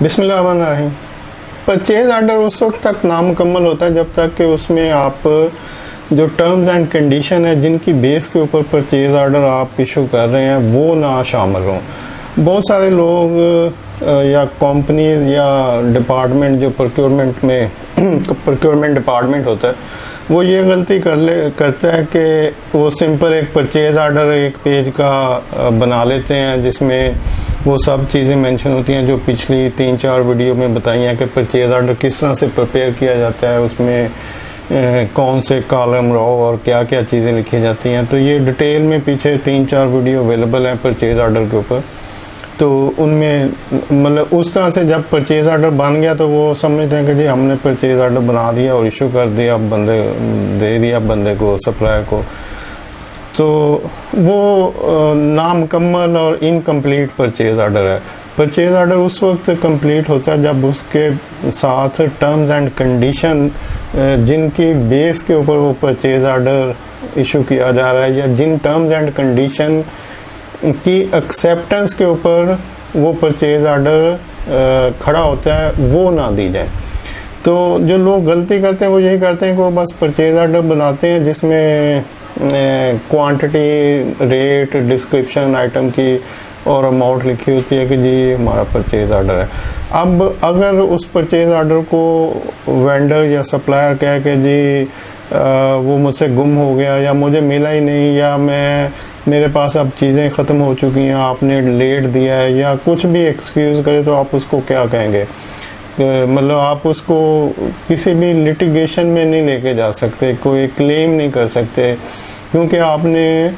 बिस्मिल्लाहिर्रहमानिर्रहीम। Purchase order उस वक्त तक नामुकम्मल होता है जब तक कि उसमें आप जो टर्म्स एंड कंडीशन है जिनकी बेस के ऊपर परचेज आर्डर आप इशू कर रहे हैं वो ना शामिल हों। बहुत सारे लोग या कंपनीज या डिपार्टमेंट जो प्रोक्योरमेंट में प्रोक्योरमेंट डिपार्टमेंट होता है वो ये गलती करता है कि वो सिंपल एक परचेज आर्डर एक पेज का बना लेते हैं जिसमें वो सब चीज़ें मेंशन होती हैं जो पिछली 3-4 वीडियो में बताई हैं कि परचेज आर्डर किस तरह से प्रिपेयर किया जाता है, उसमें कौन से कॉलम रो और क्या क्या चीज़ें लिखी जाती हैं। तो ये डिटेल में पीछे 3-4 वीडियो अवेलेबल हैं परचेज आर्डर के ऊपर। तो उनमें मतलब उस तरह से जब परचेज आर्डर बन गया तो वो समझते हैं कि जी हमने परचेज आर्डर बना दिया और इशू कर दिया, बंदे दे दिया बंदे को, सप्लायर को। तो वो नामुकम्मल और इनकम्प्लीट परचेज आर्डर है। परचेज आर्डर उस वक्त कंप्लीट होता है जब उसके साथ टर्म्स एंड कंडीशन जिनकी बेस के ऊपर वो परचेज आर्डर इशू किया जा रहा है या जिन टर्म्स एंड कंडीशन की एक्सेप्टेंस के ऊपर वो परचेज आर्डर खड़ा होता है वो ना दी जाए। तो जो लोग गलती करते हैं वो यही करते हैं कि वो बस परचेज आर्डर बनाते हैं जिसमें क्वांटिटी, रेट, डिस्क्रिप्शन आइटम की और अमाउंट लिखी होती है कि जी हमारा परचेज आर्डर है। अब अगर उस परचेज आर्डर को वेंडर या सप्लायर कह के जी वो मुझसे गुम हो गया या मुझे मिला ही नहीं या मेरे पास अब चीज़ें ख़त्म हो चुकी हैं, आपने लेट दिया है या कुछ भी एक्सक्यूज़ करे तो आप उसको क्या कहेंगे? मतलब आप उसको किसी भी लिटिगेशन में नहीं लेके जा सकते, कोई क्लेम नहीं कर सकते क्योंकि आपने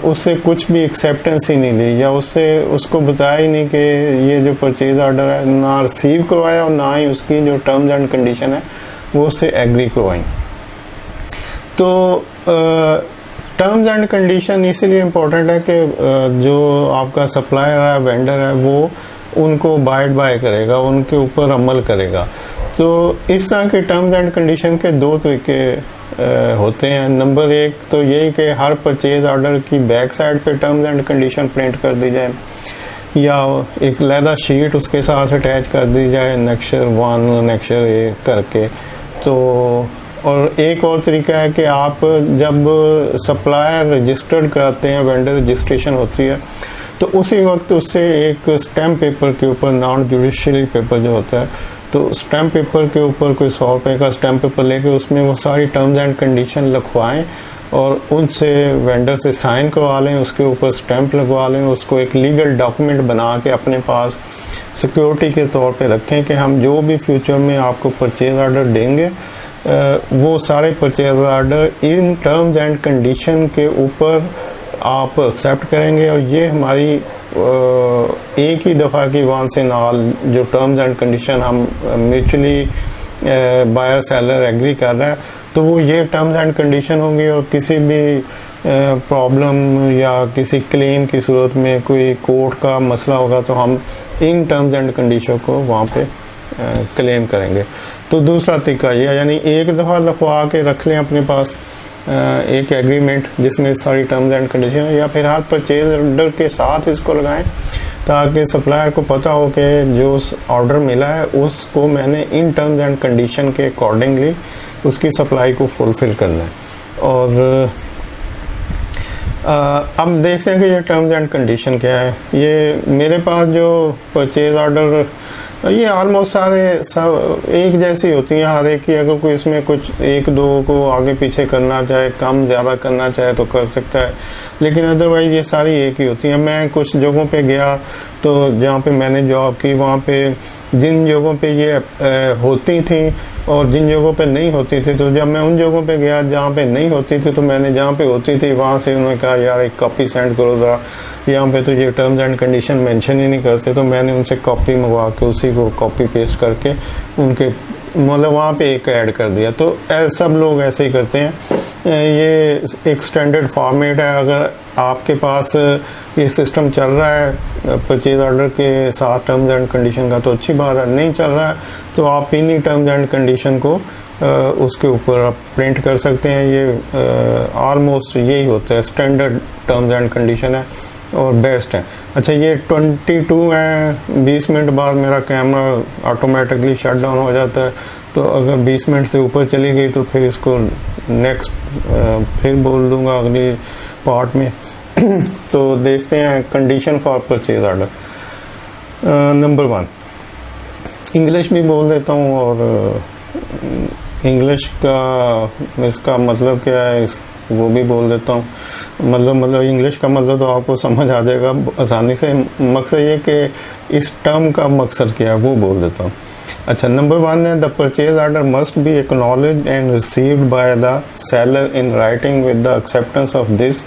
उससे कुछ भी एक्सेप्टेंस ही नहीं ली या उसको बताया ही नहीं कि ये जो परचेज आर्डर है ना रिसीव करवाया और ना ही उसकी जो टर्म्स एंड कंडीशन है वो उससे एग्री करवाई। तो टर्म्स एंड कंडीशन इसीलिए इम्पोर्टेंट है कि जो आपका सप्लायर है, वेंडर है, वो उनको अबाइड बाय करेगा, उनके ऊपर अमल करेगा। तो इस तरह के टर्म्स एंड कंडीशन के 2 तरीके होते हैं। नंबर 1 तो यही कि हर परचेज ऑर्डर की बैक साइड पे टर्म्स एंड कंडीशन प्रिंट कर दी जाए या एक लैदा शीट उसके साथ अटैच कर दी जाए नेक्चर 1 नेक्चर A करके। तो और एक और तरीका है कि आप जब सप्लायर रजिस्टर्ड कराते हैं, वेंडर रजिस्ट्रेशन होती है, तो उसी वक्त उससे एक स्टैम्प पेपर के ऊपर, नॉन जुडिशियल पेपर जो होता है, तो स्टैम्प पेपर के ऊपर कोई 100 रुपये का स्टैम्प पेपर लेके उसमें वो सारी टर्म्स एंड कंडीशन लिखवाएं और उनसे वेंडर से साइन करवा लें, उसके ऊपर स्टैम्प लगवा लें, उसको एक लीगल डॉक्यूमेंट बना के अपने पास सिक्योरिटी के तौर पे रखें कि हम जो भी फ्यूचर में आपको परचेज आर्डर देंगे वो सारे purchase order in terms and condition के ऊपर आप एक्सेप्ट करेंगे और ये हमारी एक ही दफ़ा की वन से नाल जो टर्म्स एंड कंडीशन हम म्यूचुअली बायर सेलर एग्री कर रहा है तो वो ये टर्म्स एंड कंडीशन होंगी और किसी भी प्रॉब्लम या किसी क्लेम की सूरत में कोई कोर्ट का मसला होगा तो हम इन टर्म्स एंड कंडीशन को वहाँ पे क्लेम करेंगे। तो दूसरा तरीका ये है, यानी एक दफ़ा लिखवा के रख लें अपने पास एक एग्रीमेंट जिसमें सारी टर्म्स एंड कंडीशन, या फिर हर परचेज ऑर्डर के साथ इसको लगाएं ताकि सप्लायर को पता हो कि जो ऑर्डर मिला है उसको मैंने इन टर्म्स एंड कंडीशन के अकॉर्डिंगली उसकी सप्लाई को फुलफ़िल करना है। और अब देखते हैं कि ये टर्म्स एंड कंडीशन क्या है। ये मेरे पास जो परचेज ऑर्डर ये ऑलमोस्ट सारे सब एक जैसी होती हैं, हर एक की अगर कोई इसमें कुछ 1-2 को आगे पीछे करना चाहे, कम ज़्यादा करना चाहे तो कर सकता है, लेकिन अदरवाइज़ ये सारी एक ही होती हैं। मैं कुछ जगहों पे गया तो जहाँ पे मैंने जॉब की वहाँ पे जिन जगहों पे ये होती थी और जिन जगहों पे नहीं होती थी, तो जब मैं उन जगहों पे गया जहाँ पे नहीं होती थी तो मैंने जहाँ पे होती थी वहाँ से उन्होंने कहा यार एक कॉपी सेंड करो ज़रा, यहाँ पे तो ये टर्म्स एंड कंडीशन मेंशन ही नहीं करते। तो मैंने उनसे कॉपी मंगवा के उसी को कॉपी पेस्ट करके उनके मतलब वहाँ पे एक ऐड कर दिया। तो सब लोग ऐसे ही करते हैं, ये एक स्टैंडर्ड फॉर्मेट है। अगर आपके पास ये सिस्टम चल रहा है परचेज ऑर्डर के साथ टर्म्स एंड कंडीशन का तो अच्छी बात है, नहीं चल रहा है तो आप इन्हीं टर्म्स एंड कंडीशन को उसके ऊपर आप प्रिंट कर सकते हैं। ये ऑलमोस्ट यही होता है, स्टैंडर्ड टर्म्स एंड कंडीशन है और बेस्ट है। अच्छा ये 22 है, 20 मिनट बाद मेरा कैमरा ऑटोमेटिकली शट डाउन हो जाता है, तो अगर 20 मिनट से ऊपर चली गई तो फिर इसको नेक्स्ट फिर बोल दूंगा अगली पार्ट में। तो देखते हैं condition for purchase order. Number 1, English भी बोल देता हूँ और इंग्लिश का इसका मतलब क्या है वो भी बोल देता हूँ। मतलब इंग्लिश का मतलब तो आपको समझ आ जाएगा आसानी से। मकसद ये कि इस टर्म का मकसद क्या है वो बोल देता हूँ। अच्छा, नंबर 1 है the purchase order must be acknowledged and received by the seller in writing with the acceptance of this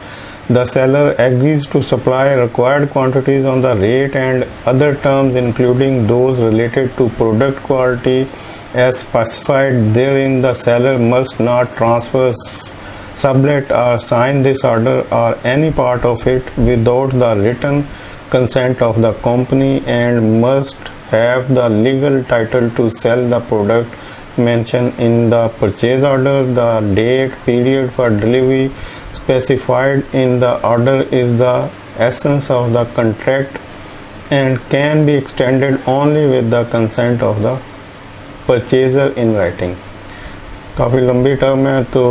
the seller agrees to supply required quantities on the rate and other terms including those related to product quality as specified therein. The seller must not transfer, sublet or sign this order or any part of it without the written consent of the company and must have the legal title to sell the product mentioned in the purchase order. The date period for delivery specified in the order is the essence of the contract and can be extended only with the consent of the purchaser in writing. काफ़ी लंबी term है। तो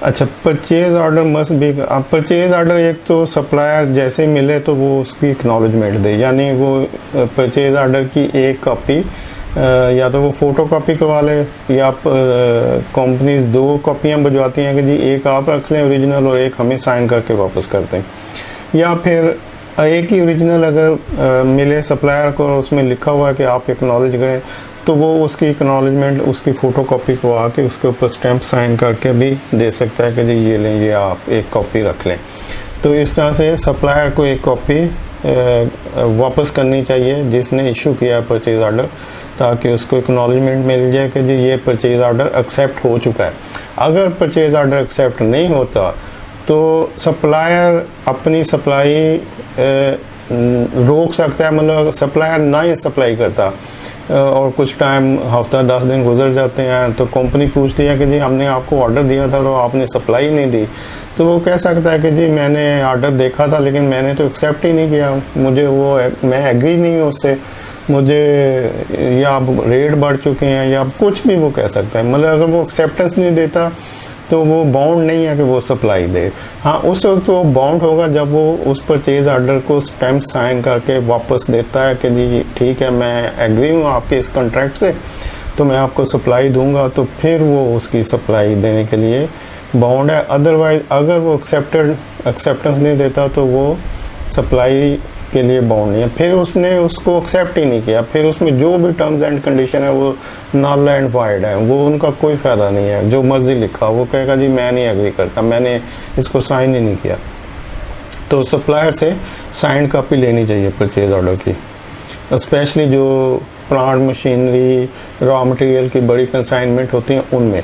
अच्छा, purchase order must be, अब purchase order एक तो supplier जैसे मिले तो वो उसकी एक्नॉलेजमेंट दे, यानी वो परचेज ऑर्डर की एक कॉपी या तो वो फोटो कॉपी करवा ले या कंपनीज 2 कॉपियाँ भिजवाती हैं कि जी एक आप रख लें ओरिजिनल और एक हमें साइन करके वापस कर दें, या फिर एक ही ओरिजिनल अगर मिले सप्लायर को और उसमें लिखा हुआ है कि आप एक्नॉलेज करें तो वो उसकी एक्नॉलेजमेंट उसकी फ़ोटो कॉपी करवा के उसके ऊपर स्टैंप साइन करके भी दे सकता है कि जी ये लें, ये आप एक कॉपी रख लें। तो इस तरह से सप्लायर को एक कॉपी वापस करनी चाहिए जिसने इशू किया परचेज ऑर्डर, ताकि उसको एक्नॉलेजमेंट मिल जाए कि जी ये परचेज ऑर्डर एक्सेप्ट हो चुका है। अगर परचेज ऑर्डर एक्सेप्ट नहीं होता तो सप्लायर अपनी सप्लाई रोक सकता है, मतलब सप्लायर ना ही सप्लाई करता और कुछ टाइम हफ्ता 10 दिन गुजर जाते हैं तो कंपनी पूछती है कि जी हमने आपको ऑर्डर दिया था तो आपने सप्लाई नहीं दी, तो वो कह सकता है कि जी मैंने ऑर्डर देखा था लेकिन मैंने तो एक्सेप्ट ही नहीं किया, मुझे वो मैं एग्री नहीं हूँ उससे, मुझे या अब रेट बढ़ चुके हैं या कुछ भी वो कह सकता है। मतलब अगर वो एक्सेप्टेंस नहीं देता तो वो बाउंड नहीं है कि वो सप्लाई दे। हाँ, उस वक्त वो बाउंड होगा जब वो उस परचेज ऑर्डर को स्टैम्प साइन करके वापस देता है कि जी ठीक है मैं एग्री हूँ आपके इस कॉन्ट्रैक्ट से, तो मैं आपको सप्लाई दूंगा, तो फिर वो उसकी सप्लाई देने के लिए बाउंड है। अदरवाइज अगर वो एक्सेप्टेंस नहीं देता तो वो सप्लाई के लिए बाउंड नहीं है। फिर उसने उसको एक्सेप्ट ही नहीं किया, फिर उसमें जो भी टर्म्स एंड कंडीशन है वो नल एंड वाइड है, वो उनका कोई फ़ायदा नहीं है। जो मर्जी लिखा वो कहेगा जी मैं नहीं एग्री करता, मैंने इसको साइन ही नहीं किया। तो सप्लायर से साइन कॉपी लेनी चाहिए परचेज ऑर्डर की, स्पेशली जो प्लांट मशीनरी रॉ मटेरियल की बड़ी कंसाइनमेंट होती हैं उनमें।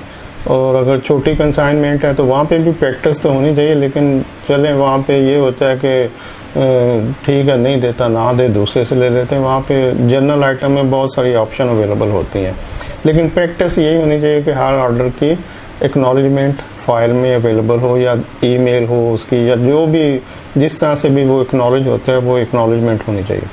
और अगर छोटी कंसाइनमेंट है तो वहाँ पे भी प्रैक्टिस तो होनी चाहिए, लेकिन चलें वहाँ पे ये होता है कि ठीक है नहीं देता ना दे, दूसरे से ले लेते हैं। वहाँ पे जनरल आइटम में बहुत सारी ऑप्शन अवेलेबल होती हैं, लेकिन प्रैक्टिस यही होनी चाहिए कि हर ऑर्डर की एक्नॉलेजमेंट फाइल में अवेलेबल हो या ईमेल हो उसकी, या जो भी जिस तरह से भी वो एक्नॉलेज होता है वो एक्नॉलेजमेंट होनी चाहिए।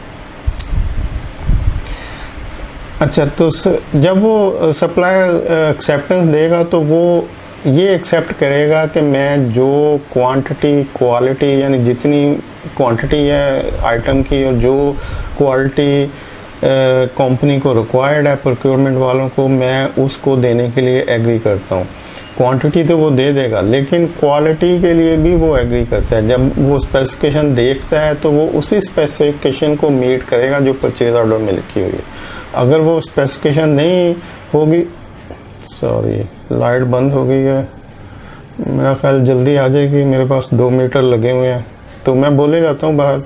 अच्छा, तो जब वो सप्लायर एक्सेप्टेंस देगा तो वो ये एक्सेप्ट करेगा कि मैं जो क्वांटिटी क्वालिटी यानी जितनी क्वांटिटी है आइटम की और जो क्वालिटी कंपनी को रिक्वायर्ड है प्रोक्योरमेंट वालों को, मैं उसको देने के लिए एग्री करता हूँ। क्वांटिटी तो वो दे देगा लेकिन क्वालिटी के लिए भी वो एग्री करता है। जब वो स्पेसिफिकेशन देखता है तो वो उसी स्पेसिफिकेशन को मीट करेगा जो परचेज ऑर्डर में लिखी हुई है। अगर वो स्पेसिफिकेशन नहीं होगी, सॉरी लाइट बंद हो गई है, मेरा ख्याल जल्दी आ जाएगी, मेरे पास 2 मीटर लगे हुए हैं तो मैं बोले जाता हूँ बाहर।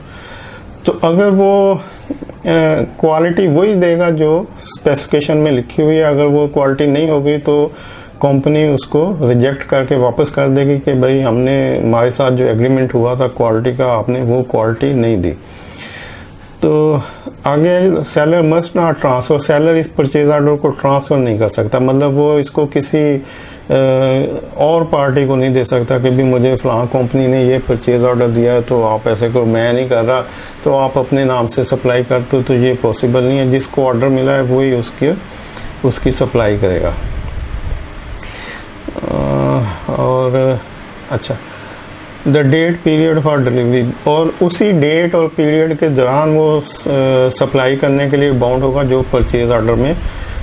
तो अगर वो क्वालिटी वही देगा जो स्पेसिफिकेशन में लिखी हुई है, अगर वो क्वालिटी नहीं होगी तो कंपनी उसको रिजेक्ट करके वापस कर देगी कि भाई हमने हमारे साथ जो एग्रीमेंट हुआ था क्वालिटी का, आपने वो क्वालिटी नहीं दी। तो आगे seller must not transfer, seller इस परचेज ऑर्डर को ट्रांसफ़र नहीं कर सकता, मतलब वो इसको किसी और पार्टी को नहीं दे सकता कि भी मुझे फ़लाँ कंपनी ने ये परचेज़ ऑर्डर दिया है तो आप ऐसे करो, मैं नहीं कर रहा तो आप अपने नाम से सप्लाई करते हो, तो ये पॉसिबल नहीं है। जिसको ऑर्डर मिला है वही उसकी सप्लाई करेगा। और अच्छा, the date period for delivery, और उसी डेट और पीरियड के दौरान वो सप्लाई करने के लिए बाउंड होगा जो परचेज़ ऑर्डर में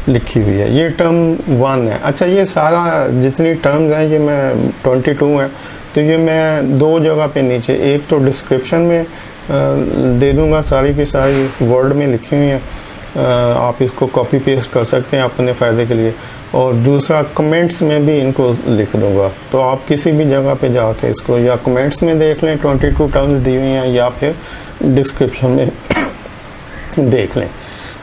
लिखी हुई है। ये टर्म 1 है। अच्छा, ये सारा जितनी टर्म्स हैं ये मैं 22 है, तो ये मैं 2 जगह पे नीचे, एक तो डिस्क्रिप्शन में दे दूँगा, सारी की सारी वर्ड में लिखी हुई हैं, आप इसको कॉपी पेस्ट कर सकते हैं अपने फ़ायदे के लिए, और दूसरा कमेंट्स में भी इनको लिख दूँगा, तो आप किसी भी जगह पे जाके इसको या कमेंट्स में देख लें 22 टर्म्स दी हुई हैं, या फिर डिस्क्रिप्शन में देख लें।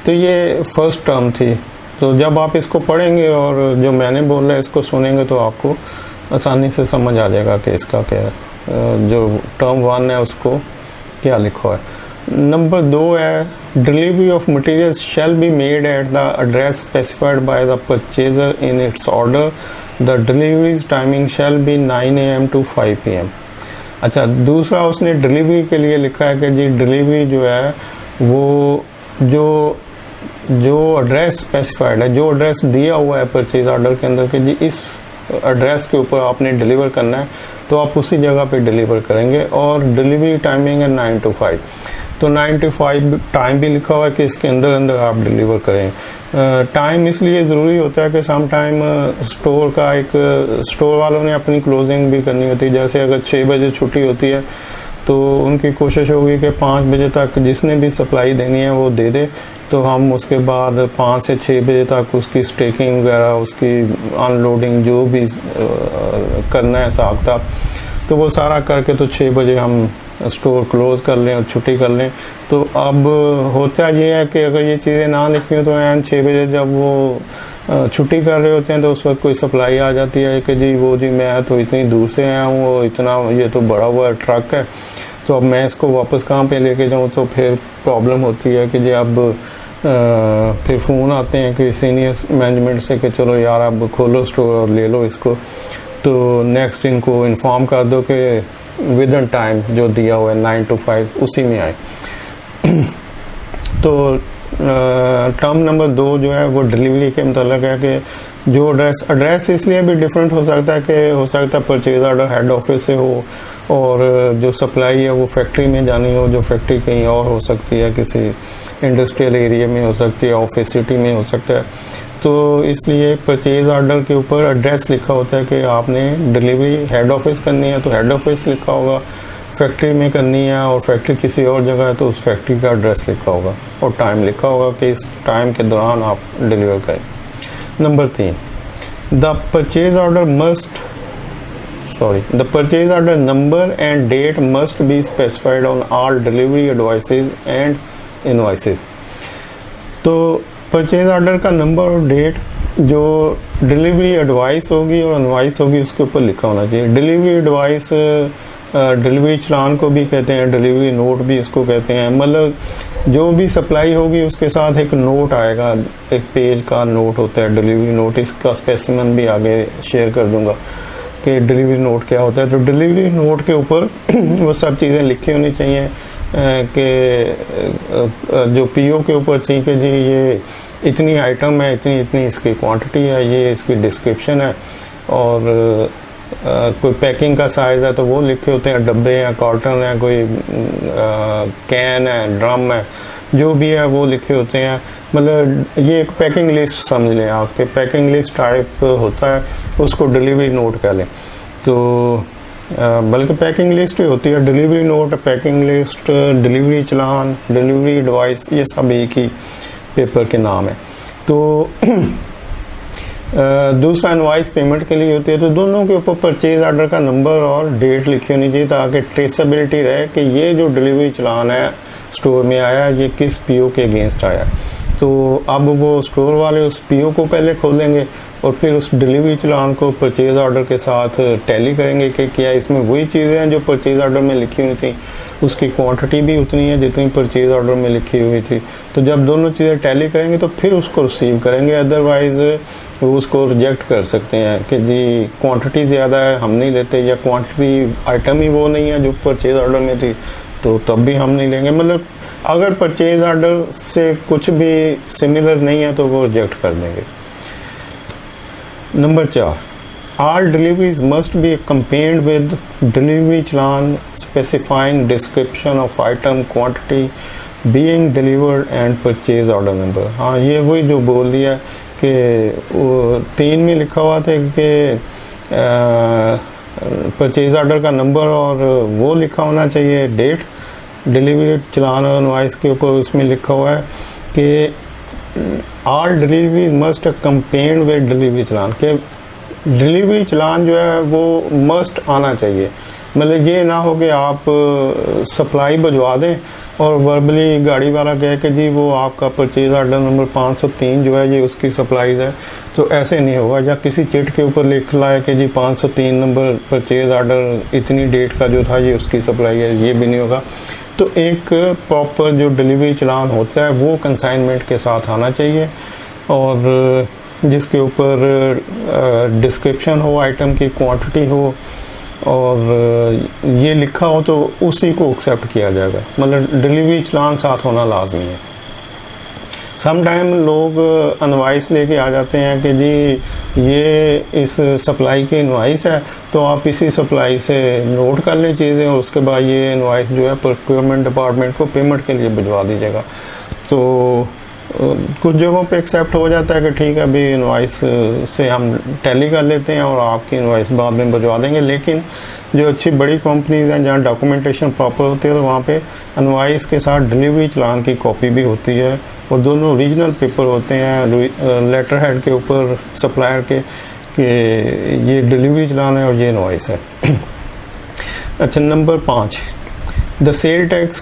तो ये फर्स्ट टर्म थी, तो जब आप इसको पढ़ेंगे और जो मैंने बोला है इसको सुनेंगे तो आपको आसानी से समझ आ जाएगा कि इसका क्या है, जो टर्म 1 है उसको क्या लिखा है। नंबर 2 है, delivery of materials shall be made at the address specified by the purchaser in its order, the delivery timing shall be 9 AM to 5 PM। अच्छा, दूसरा उसने डिलीवरी के लिए लिखा है कि जी डिलीवरी जो है वो जो एड्रेस स्पेसिफाइड है, जो एड्रेस दिया हुआ है परचेज ऑर्डर के अंदर कि जी इस एड्रेस के ऊपर आपने डिलीवर करना है, तो आप उसी जगह पे डिलीवर करेंगे, और डिलीवरी टाइमिंग है 9 to 5, तो 9 to 5 टाइम भी लिखा हुआ है कि इसके अंदर अंदर आप डिलीवर करें। टाइम इसलिए ज़रूरी होता है कि सम टाइम स्टोर वालों ने अपनी क्लोजिंग भी करनी होती है, जैसे अगर 6 बजे छुट्टी होती है तो उनकी कोशिश होगी कि 5 बजे तक जिसने भी सप्लाई देनी है वो दे दे, तो हम उसके बाद 5 से 6 बजे तक उसकी स्टेकिंग वगैरह, उसकी अनलोडिंग जो भी करना है हिसाब था, तो वो सारा करके तो 6 बजे हम स्टोर क्लोज़ कर लें और छुट्टी कर लें। तो अब होता ये है कि अगर ये चीज़ें ना लिखी हो तो एन 6 बजे जब वो छुट्टी कर रहे होते हैं तो उस वक्त कोई सप्लाई आ जाती है कि जी वो जी मैं तो इतनी दूर से आया हूँ, वो इतना ये तो बड़ा हुआ ट्रक है, तो अब मैं इसको वापस कहाँ पे लेके जाऊँ, तो फिर प्रॉब्लम होती है कि जी अब फिर फ़ोन आते हैं कि सीनियर मैनेजमेंट से कि चलो यार अब खोलो स्टोर और ले लो इसको, तो नेक्स्ट इनको इन्फॉर्म कर दो कि विद इन टाइम जो दिया हुआ है 9 to 5 उसी में आए। तो टर्म नंबर 2 जो है वो डिलीवरी के मतलब है कि जो एड्रेस इसलिए भी डिफरेंट हो सकता है कि हो सकता है परचेज ऑर्डर हेड ऑफिस से हो और जो सप्लाई है वो फैक्ट्री में जानी हो, जो फैक्ट्री कहीं और हो सकती है, किसी इंडस्ट्रियल एरिया में हो सकती है, ऑफिस सिटी में हो सकता है, तो इसलिए परचेज ऑर्डर के ऊपर एड्रेस लिखा होता है कि आपने डिलीवरी हेड ऑफिस करनी है तो हेड ऑफिस लिखा होगा, फैक्ट्री में करनी है और फैक्ट्री किसी और जगह है तो उस फैक्ट्री का एड्रेस लिखा होगा और टाइम लिखा होगा कि इस टाइम के दौरान आप डिलीवर करें। Number 3, the purchase order number and date must be specified on all delivery advices and invoices. तो परचेज ऑर्डर का नंबर और डेट जो डिलीवरी एडवाइस होगी और इनवॉइस होगी उसके ऊपर लिखा होना चाहिए। डिलीवरी एडवाइस डिलीवरी चालान को भी कहते हैं, डिलीवरी नोट भी इसको कहते हैं, मतलब जो भी सप्लाई होगी उसके साथ एक नोट आएगा, एक पेज का नोट होता है डिलीवरी नोट। इसका स्पेसिमेन भी आगे शेयर कर दूंगा कि डिलीवरी नोट क्या होता है। तो डिलीवरी नोट के ऊपर वो सब चीज़ें लिखी होनी चाहिए कि जो पीओ के ऊपर चाहिए कि जी ये इतनी आइटम है, इतनी इतनी इसकी क्वांटिटी है, ये इसकी डिस्क्रिप्शन है, और कोई पैकिंग का साइज़ है तो वो लिखे होते हैं, डब्बे हैं, कार्टन है, कोई कैन है, ड्रम है, जो भी है वो लिखे होते हैं। मतलब ये एक पैकिंग लिस्ट समझ लें, आपके पैकिंग लिस्ट टाइप होता है, उसको डिलीवरी नोट कह लें। तो बल्कि पैकिंग लिस्ट ही होती है, delivery note, packing list, delivery चालान, डिलीवरी एडवाइस, ये सब एक ही पेपर के नाम है। तो दूसरा इनवॉइस पेमेंट के लिए होती है, तो दोनों के ऊपर परचेज ऑर्डर का नंबर और डेट लिखी होनी चाहिए ताकि ट्रेसेबिलिटी रहे कि ये जो डिलीवरी चालान है स्टोर में आया ये किस पीओ के अगेंस्ट आया। तो अब वो स्टोर वाले उस पीओ को पहले खोलेंगे और फिर उस डिलीवरी चालान को परचेज़ ऑर्डर के साथ टैली करेंगे कि क्या इसमें वही चीज़ें हैं जो परचेज़ ऑर्डर में लिखी हुई थी, उसकी क्वांटिटी भी उतनी है जितनी परचेज़ ऑर्डर में लिखी हुई थी। तो जब दोनों चीज़ें टैली करेंगे तो फिर उसको रिसीव करेंगे, अदरवाइज़ वो उसको रिजेक्ट कर सकते हैं कि जी क्वांटिटी ज़्यादा है हम नहीं लेते, या क्वांटिटी आइटम ही वो नहीं है जो परचेज़ ऑर्डर में थी तो तब भी हम नहीं लेंगे। मतलब अगर परचेज़ ऑर्डर से कुछ भी सिमिलर नहीं है तो वो रिजेक्ट कर देंगे। Number 4, all deliveries must be accompanied with delivery challan specifying description of item, quantity being delivered and purchase order number। हाँ, ये वही जो बोल दिया कि वो 3 में लिखा हुआ था कि परचेज ऑर्डर का नंबर और वो लिखा होना चाहिए, डेट, डिलीवरी चलान और इनवॉइस के ऊपर उसमें लिखा हुआ है कि all delivery must accompanied with delivery चलान, के डिलीवरी चलान जो है वो मस्ट आना चाहिए। मतलब ये ना हो कि आप सप्लाई भिजवा दें और वर्बली गाड़ी वाला कहे कि जी वो आपका परचेज ऑर्डर नंबर 503 जो है ये उसकी सप्लाईज है, तो ऐसे नहीं होगा। या किसी चिट के ऊपर लिख लाए कि जी 503 नंबर परचेज ऑर्डर इतनी डेट का जो था ये उसकी सप्लाई है, ये भी नहीं होगा। तो एक प्रॉपर जो डिलीवरी चलान होता है वो कंसाइनमेंट के साथ आना चाहिए और जिसके ऊपर डिस्क्रिप्शन हो, आइटम की क्वांटिटी हो और ये लिखा हो तो उसी को एक्सेप्ट किया जाएगा। मतलब डिलीवरी चलान साथ होना लाजमी है। सम टाइम लोग इनवॉइस लेके आ जाते हैं कि जी ये इस सप्लाई की इनवॉइस है तो आप इसी सप्लाई से नोट कर लें चीज़ें और उसके बाद ये इनवॉइस जो है प्रोक्योरमेंट डिपार्टमेंट को पेमेंट के लिए भिजवा दीजिएगा। तो कुछ जगहों पे एक्सेप्ट हो जाता है कि ठीक है अभी इनवॉइस से हम टैली कर लेते हैं और आपकी इनवॉइस बाद में भिजवा देंगे। लेकिन जो अच्छी बड़ी कंपनीज हैं जहाँ डॉक्यूमेंटेशन प्रॉपर होती है तो वहाँ पे इनवॉइस के साथ डिलीवरी चलान की कॉपी भी होती है और दोनों ओरिजिनल पेपर होते हैं लेटर हेड के ऊपर सप्लायर के कि ये डिलीवरी चलान है और ये इनवॉइस है। अच्छा, नंबर 5, द सेल टैक्स